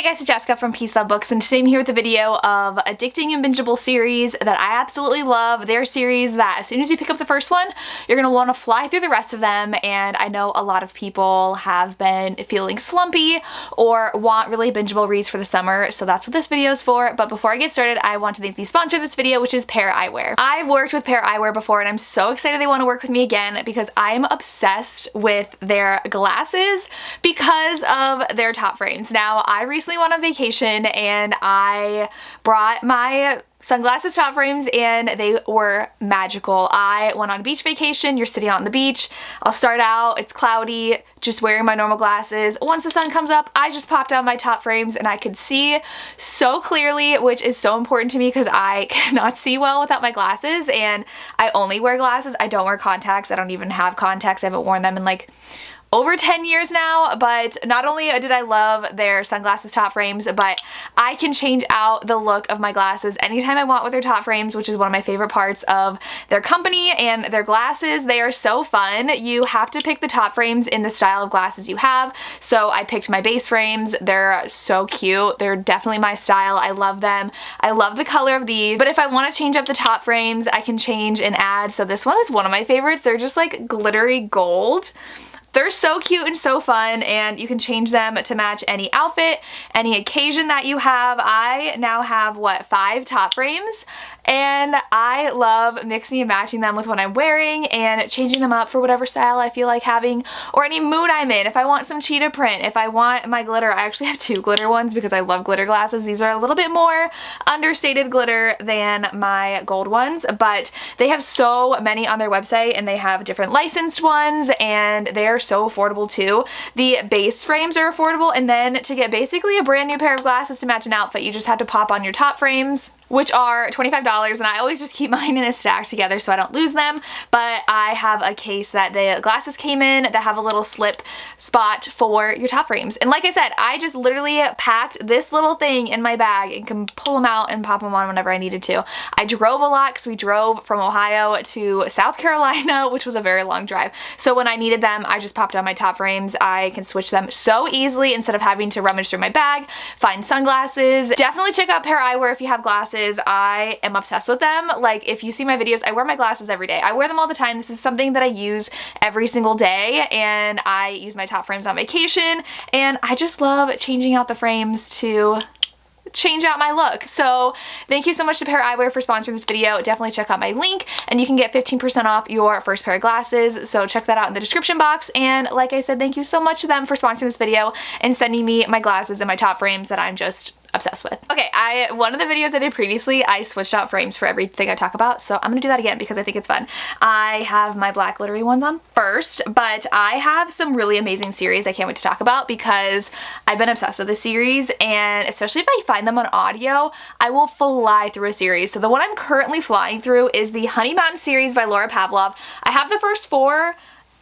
guys, it's Jessica from Peace Love Books, and today I'm here with a video of Addicting and Bingeable series that I absolutely love. They're a series that as soon as you pick up the first one, you're going to want to fly through the rest of them, and I know a lot of people have been feeling slumpy or want really bingeable reads for the summer, so that's what this video is for. But before I get started, I want to thank the sponsor of this video, which is Pair Eyewear. I've worked with Pair Eyewear before, and I'm so excited they want to work with me again because I'm obsessed with their glasses because of their top frames. Now, I recently went on vacation and I brought my sunglasses top frames and they were magical. I went on a beach vacation. You're sitting out on the beach. I'll start out, it's cloudy, just wearing my normal glasses. Once the sun comes up, I just popped on my top frames and I could see so clearly, which is so important to me because I cannot see well without my glasses, and I only wear glasses. I don't wear contacts. I don't even have contacts. I haven't worn them in like over 10 years now. But not only did I love their sunglasses top frames, but I can change out the look of my glasses anytime I want with their top frames, which is one of my favorite parts of their company and their glasses. They are so fun. You have to pick the top frames in the style of glasses you have. So I picked my base frames. They're so cute. They're definitely my style. I love them. I love the color of these. But if I want to change up the top frames, I can change and add. So this one is one of my favorites. They're just like glittery gold. They're so cute and so fun, and you can change them to match any outfit, any occasion that you have. I now have, 5 top frames, and I love mixing and matching them with what I'm wearing and changing them up for whatever style I feel like having or any mood I'm in. If I want some cheetah print, if I want my glitter, I actually have 2 glitter ones because I love glitter glasses. These are a little bit more understated glitter than my gold ones, but they have so many on their website, and they have different licensed ones, and they're so affordable too. The base frames are affordable, and then to get basically a brand new pair of glasses to match an outfit, you just have to pop on your top frames, which are $25, and I always just keep mine in a stack together so I don't lose them. But I have a case that the glasses came in that have a little slip spot for your top frames. And like I said, I just literally packed this little thing in my bag and can pull them out and pop them on whenever I needed to. I drove a lot because we drove from Ohio to South Carolina, which was a very long drive. So when I needed them, I just popped on my top frames. I can switch them so easily instead of having to rummage through my bag, find sunglasses. Definitely check out Pair Eyewear if you have glasses. I am obsessed with them. Like, if you see my videos, I wear my glasses every day. I wear them all the time. This is something that I use every single day, and I use my top frames on vacation, and I just love changing out the frames to change out my look. So thank you so much to Pair Eyewear for sponsoring this video. Definitely check out my link and you can get 15% off your first pair of glasses. So check that out in the description box. And like I said, thank you so much to them for sponsoring this video and sending me my glasses and my top frames that I'm just obsessed with. Okay, one of the videos I did previously, I switched out frames for everything I talk about, so I'm gonna do that again because I think it's fun. I have my black glittery ones on first, but I have some really amazing series I can't wait to talk about because I've been obsessed with this series, and especially if I find them on audio, I will fly through a series. So the one I'm currently flying through is the Honey Mountain series by Laura Pavlov. I have the first 4,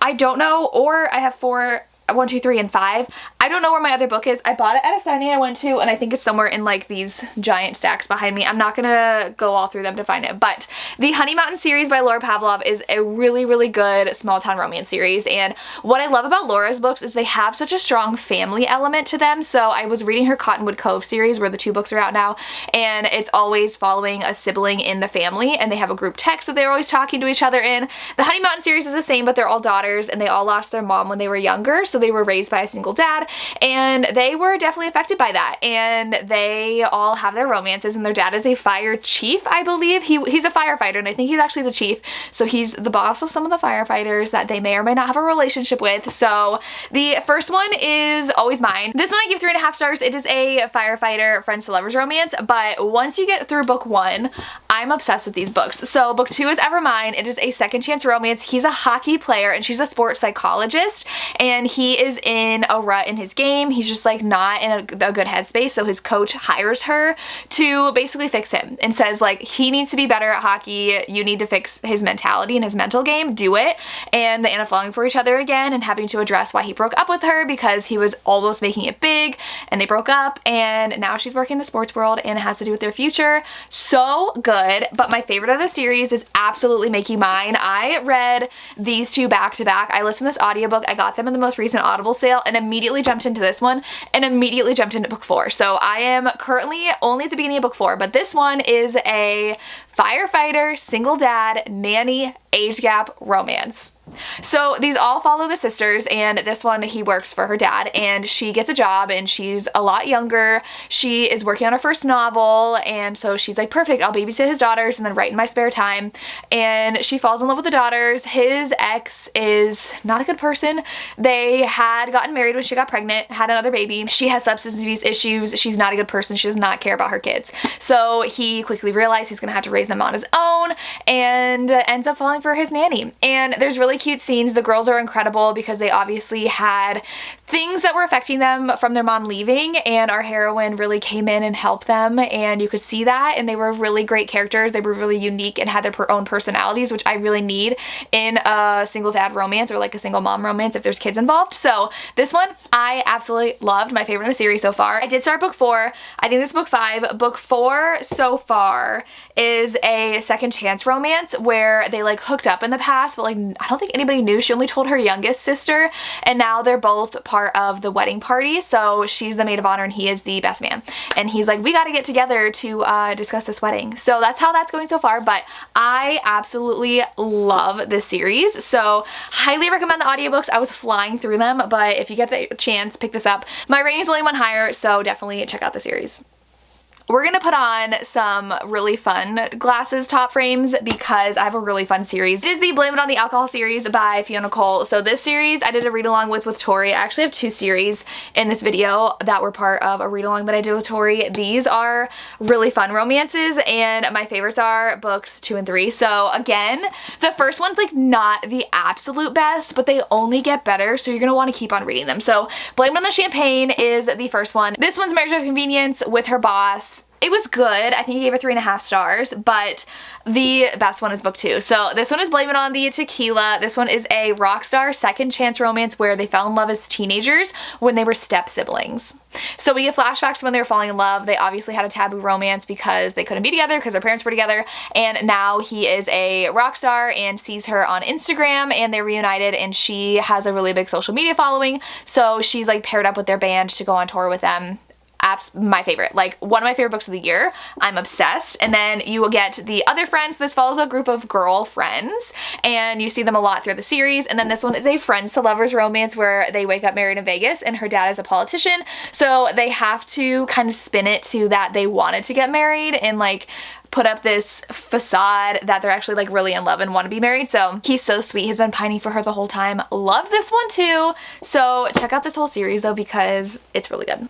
I don't know, or I have 4, 1, 2, 3, and 5. I don't know where my other book is. I bought it at a signing I went to, and I think it's somewhere in like these giant stacks behind me. I'm not gonna go all through them to find it, but the Honey Mountain series by Laura Pavlov is a really, really good small town romance series, and what I love about Laura's books is they have such a strong family element to them. So I was reading her Cottonwood Cove series, where the 2 books are out now, and it's always following a sibling in the family, and they have a group text that they're always talking to each other in. The Honey Mountain series is the same, but they're all daughters, and they all lost their mom when they were younger, so they were raised by a single dad, and they were definitely affected by that, and they all have their romances, and their dad is a fire chief, I believe. He's a firefighter, and I think he's actually the chief, so he's the boss of some of the firefighters that they may or may not have a relationship with. So the first one is Always Mine. This one I give 3.5 stars. It is a firefighter friends to lovers romance, but once you get through book 1, I'm obsessed with these books. So book 2 is Ever Mine. It is a second chance romance. He's a hockey player and she's a sports psychologist, and he is in a rut in his game. He's just like not in a good headspace, so his coach hires her to basically fix him and says like, he needs to be better at hockey, you need to fix his mentality and his mental game, do it. And they end up falling for each other again and having to address why he broke up with her because he was almost making it big, and they broke up, and now she's working in the sports world and it has to do with their future. So good. But my favorite of the series is absolutely Making Mine. I read these 2 back to back. I listened to this audiobook. I got them in the most recent recent Audible sale and immediately jumped into this one and immediately jumped into book 4. So I am currently only at the beginning of book 4, but this one is a firefighter, single dad, nanny, age gap romance. So these all follow the sisters, and this one, he works for her dad, and she gets a job, and she's a lot younger. She is working on her first novel, and so she's like, perfect, I'll babysit his daughters and then write in my spare time. And she falls in love with the daughters. His ex is not a good person. They had gotten married when she got pregnant, had another baby. She has substance abuse issues. She's not a good person. She does not care about her kids. So he quickly realized he's gonna have to raise them on his own, and ends up falling for his nanny. And there's really cute scenes. The girls are incredible because they obviously had things that were affecting them from their mom leaving, and our heroine really came in and helped them, and you could see that, and they were really great characters. They were really unique and had their own personalities, which I really need in a single dad romance or like a single mom romance if there's kids involved. So this one I absolutely loved. My favorite in the series so far. I did start book 4. I think this is book 5. Book 4 so far is a second chance romance where they like hooked up in the past, but like I don't think anybody knew. She only told her youngest sister, and now they're both part of the wedding party. So she's the maid of honor and he is the best man, and he's like, we got to get together to discuss this wedding. So that's how that's going so far, but I absolutely love this series, so highly recommend the audiobooks. I was flying through them, but if you get the chance, pick this up. My rating's only one higher, so definitely check out the series. We're gonna put on some really fun glasses top frames because I have a really fun series. It is the Blame It on the Alcohol series by Fiona Cole. So this series I did a read along with Tori. I actually have 2 series in this video that were part of a read along that I did with Tori. These are really fun romances, and my favorites are books 2 and 3. So again, the first one's like not the absolute best, but they only get better, so you're gonna want to keep on reading them. So Blame It on the Champagne is the first one. This one's Marriage of Convenience with her boss. It was good. I think he gave it 3.5 stars, but the best one is book 2. So this one is Blame It on the Tequila. This one is a rock star second chance romance where they fell in love as teenagers when they were step siblings. So we get flashbacks to when they were falling in love. They obviously had a taboo romance because they couldn't be together because their parents were together, and now he is a rock star and sees her on Instagram, and they're reunited, and she has a really big social media following, so she's like paired up with their band to go on tour with them. My favorite, like one of my favorite books of the year. I'm obsessed. And then you will get the other friends. This follows a group of girlfriends, and you see them a lot throughout the series. And then this one is a friends to lovers romance where they wake up married in Vegas, and her dad is a politician, so they have to kind of spin it to that they wanted to get married and like put up this facade that they're actually like really in love and want to be married. So he's so sweet. He's been pining for her the whole time. Loved this one too. So check out this whole series though because it's really good.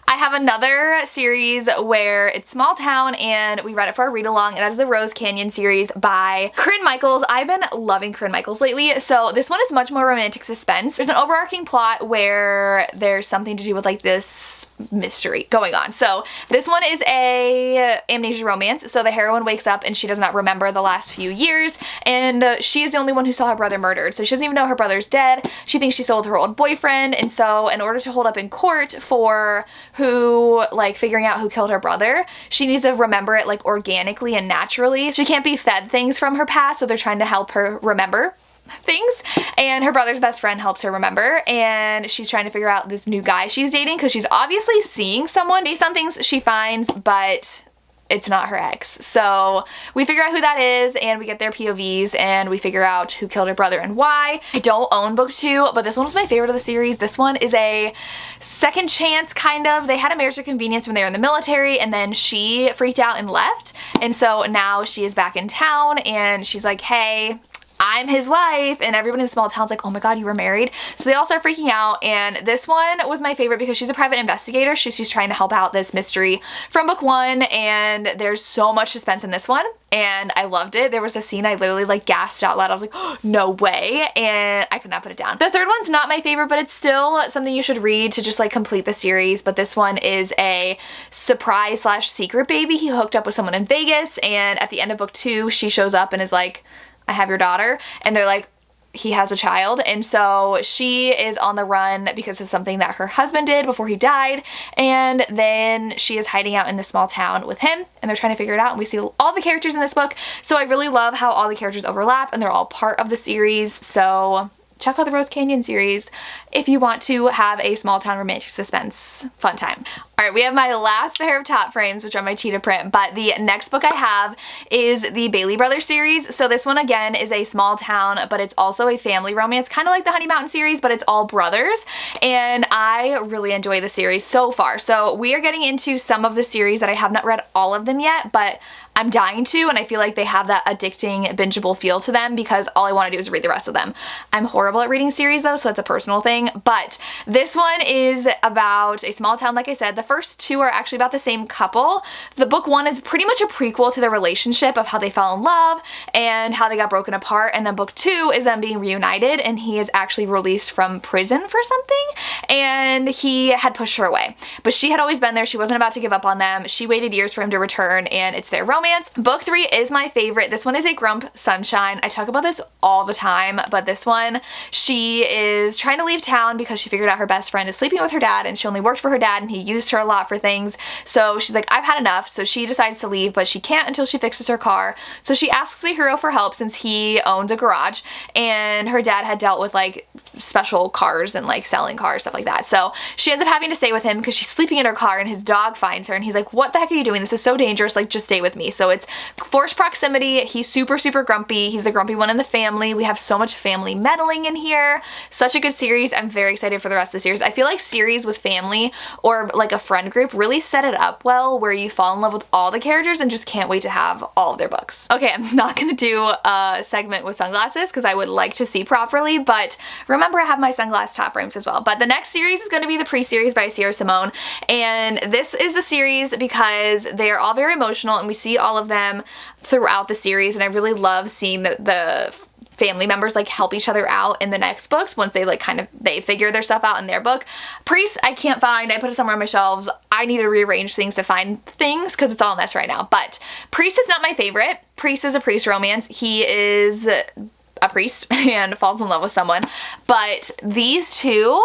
I have another series where it's small town, and we read it for a read along, and that is the Rose Canyon series by Corinne Michaels. I've been loving Corinne Michaels lately. So this one is much more romantic suspense. There's an overarching plot where there's something to do with like this mystery going on. So this one is a amnesia romance. So the heroine wakes up and she does not remember the last few years, and she is the only one who saw her brother murdered. So she doesn't even know her brother's dead. She thinks she sold her old boyfriend, and so in order to hold up in court for who, like, figuring out who killed her brother, she needs to remember it like organically and naturally. She can't be fed things from her past, so they're trying to help her remember things, and her brother's best friend helps her remember, and she's trying to figure out this new guy she's dating because she's obviously seeing someone based on things she finds, but it's not her ex. So we figure out who that is, and we get their POVs, and we figure out who killed her brother and why. I don't own book 2, but this one was my favorite of the series. This one is a second chance, kind of. They had a marriage of convenience when they were in the military, and then she freaked out and left, and so now she is back in town, and she's like, hey, I'm his wife, and everybody in the small town's like, oh my god, you were married. So they all start freaking out, and this one was my favorite because she's a private investigator. She's trying to help out this mystery from book 1, and there's so much suspense in this one, and I loved it. There was a scene I literally like gasped out loud. I was like, oh, no way, and I could not put it down. The third one's not my favorite, but it's still something you should read to just like complete the series, but this one is a surprise / secret baby. He hooked up with someone in Vegas, and at the end of book 2, she shows up and is like, I have your daughter, and they're like, he has a child, and so she is on the run because of something that her husband did before he died, and then she is hiding out in this small town with him, and they're trying to figure it out, and we see all the characters in this book, so I really love how all the characters overlap, and they're all part of the series, so check out the Rose Canyon series if you want to have a small town romantic suspense fun time. Alright, we have my last pair of top frames, which are my cheetah print, but the next book I have is the Bailey Brothers series. So this one again is a small town, but it's also a family romance, kind of like the Honey Mountain series, but it's all brothers, and I really enjoy the series so far. So we are getting into some of the series that I have not read all of them yet, but I'm dying to, and I feel like they have that addicting, bingeable feel to them because all I want to do is read the rest of them. I'm horrible at reading series though, so it's a personal thing, but this one is about a small town, like I said. The first two are actually about the same couple. The book one is pretty much a prequel to their relationship of how they fell in love and how they got broken apart, and then book two is them being reunited, and he is actually released from prison for something, and he had pushed her away. But she had always been there. She wasn't about to give up on them. She waited years for him to return, and it's their romance. Book three is my favorite. This one is a Grump Sunshine. I talk about this all the time, but this one, she is trying to leave town because she figured out her best friend is sleeping with her dad, and she only worked for her dad and he used her a lot for things. So she's like, I've had enough. So she decides to leave, but she can't until she fixes her car. So she asks the hero for help since he owned a garage, and her dad had dealt with like special cars and like selling cars, stuff like that. So she ends up having to stay with him because she's sleeping in her car, and his dog finds her and he's like, what the heck are you doing? This is so dangerous. Like, just stay with me. So it's forced proximity. He's super, super grumpy. He's the grumpy one in the family. We have so much family meddling in here. Such a good series. I'm very excited for the rest of the series. I feel like series with family or like a friend group really set it up well, where you fall in love with all the characters and just can't wait to have all of their books. Okay, I'm not gonna do a segment with sunglasses because I would like to see properly, but remember I have my sunglass top frames as well. But the next series is going to be the Pre-series by Sierra Simone, and this is a series because they are all very emotional and we see all of them throughout the series, and I really love seeing the family members like help each other out in the next books once they like they figure their stuff out in their book. Priest I can't find. I put it somewhere on my shelves. I need to rearrange things to find things because it's all a mess right now. But Priest is not my favorite. Priest is a priest romance. He is a priest and falls in love with someone. But these two,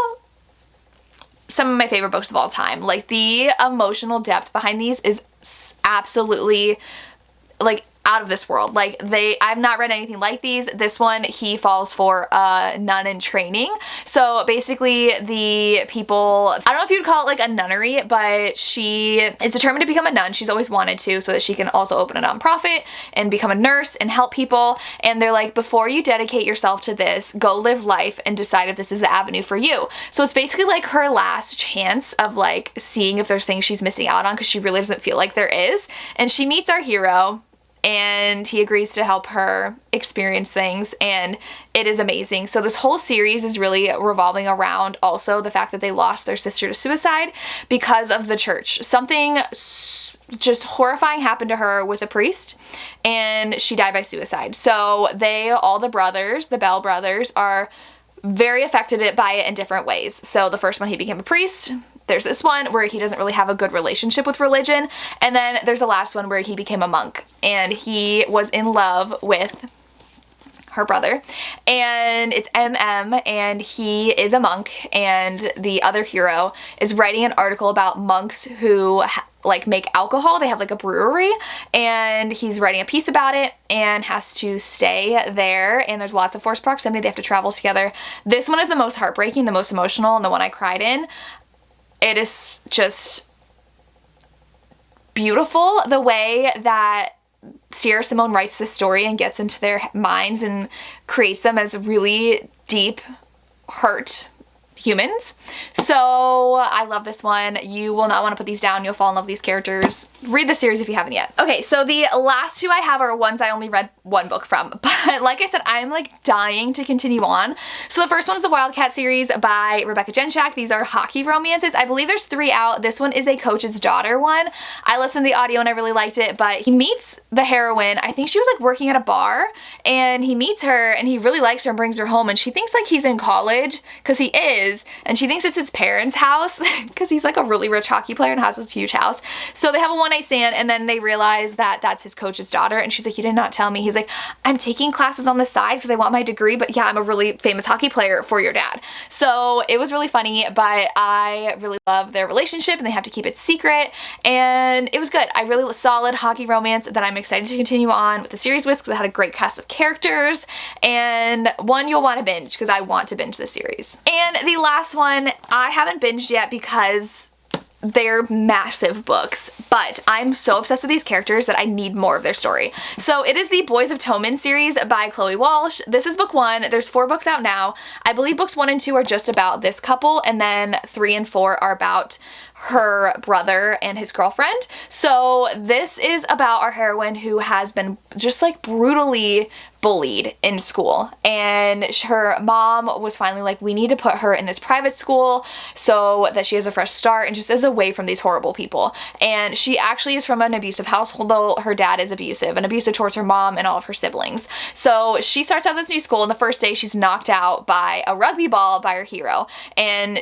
some of my favorite books of all time. Like, the emotional depth behind these is absolutely like out of this world. Like, I've not read anything like these. This one, he falls for a nun in training. So basically the people, I don't know if you'd call it like a nunnery, but she is determined to become a nun. She's always wanted to, so that she can also open a nonprofit and become a nurse and help people. And they're like, before you dedicate yourself to this, go live life and decide if this is the avenue for you. So it's basically like her last chance of like seeing if there's things she's missing out on, because she really doesn't feel like there is. And she meets our hero, and he agrees to help her experience things, and it is amazing. So this whole series is really revolving around also the fact that they lost their sister to suicide because of the church. Something just horrifying happened to her with a priest, and she died by suicide. So all the brothers, the Bell brothers, are very affected by it in different ways. So the first one, he became a priest. There's this one where he doesn't really have a good relationship with religion. And then there's the last one where he became a monk, and he was in love with her brother, and it's MM, and he is a monk, and the other hero is writing an article about monks who like make alcohol. They have like a brewery, and he's writing a piece about it and has to stay there, and there's lots of forced proximity. They have to travel together. This one is the most heartbreaking, the most emotional, and the one I cried in. It is just beautiful the way that Sierra Simone writes this story and gets into their minds and creates them as really deep, hurt humans. So I love this one. You will not want to put these down. You'll fall in love with these characters. Read the series if you haven't yet. Okay, so the last two I have are ones I only read one book from, but like I said, I'm like dying to continue on. So the first one is the Wildcat series by Rebecca Genshak. These are hockey romances. I believe there's 3 out. This one is a coach's daughter one. I listened to the audio and I really liked it, but he meets the heroine. I think she was like working at a bar, and he meets her and he really likes her and brings her home, and she thinks like he's in college, because he is, is, and she thinks it's his parents' house because he's like a really rich hockey player and has this huge house. So they have a one-night stand, and then they realize that that's his coach's daughter, and she's like, you did not tell me. He's like, I'm taking classes on the side because I want my degree, but yeah, I'm a really famous hockey player for your dad. So it was really funny, but I really love their relationship, and they have to keep it secret, and it was good. I really solid hockey romance that I'm excited to continue on with the series with, because it had a great cast of characters, and one you'll want to binge because I want to binge this series. And the last one I haven't binged yet because they're massive books, but I'm so obsessed with these characters that I need more of their story. So it is the Boys of Tommen series by Chloe Walsh. This is book 1. There's 4 books out now. I believe books 1 and 2 are just about this couple, and then 3 and 4 are about her brother and his girlfriend. So this is about our heroine who has been just like brutally bullied in school, and her mom was finally like, we need to put her in this private school so that she has a fresh start and just is away from these horrible people. And she actually is from an abusive household, though her dad is abusive towards her mom and all of her siblings. So she starts out this new school, and the first day she's knocked out by a rugby ball by her hero, and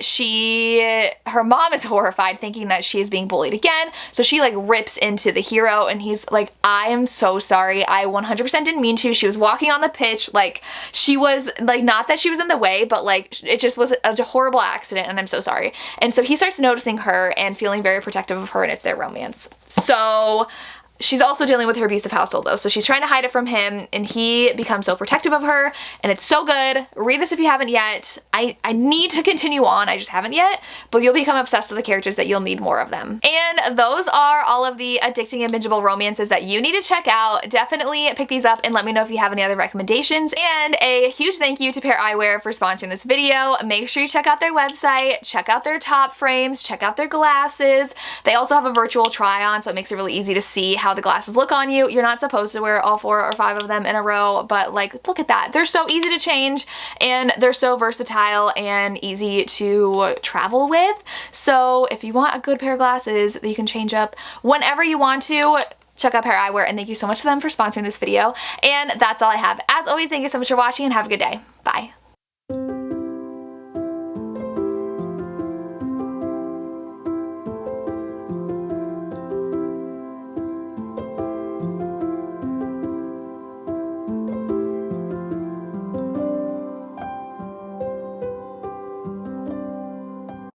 her mom is horrified, thinking that she is being bullied again. So she like rips into the hero, and he's like, I am so sorry, I 100% didn't mean to. She was walking on the pitch, like she was like, not that she was in the way, but like it just was a horrible accident, and I'm so sorry. And so he starts noticing her and feeling very protective of her, and it's their romance. So she's also dealing with her abusive household though, so she's trying to hide it from him, and he becomes so protective of her, and it's so good. Read this if you haven't yet. I need to continue on, I just haven't yet, but you'll become obsessed with the characters that you'll need more of them. And those are all of the addicting and bingeable romances that you need to check out. Definitely pick these up and let me know if you have any other recommendations. And a huge thank you to Pair Eyewear for sponsoring this video. Make sure you check out their website, check out their top frames, check out their glasses. They also have a virtual try-on, so it makes it really easy to see how the glasses look on you. You're not supposed to wear all 4 or 5 of them in a row, but like, look at that. They're so easy to change, and they're so versatile and easy to travel with. So if you want a good pair of glasses that you can change up whenever you want to, check out Pair Eyewear, and thank you so much to them for sponsoring this video. And that's all I have. As always, thank you so much for watching, and have a good day. Bye.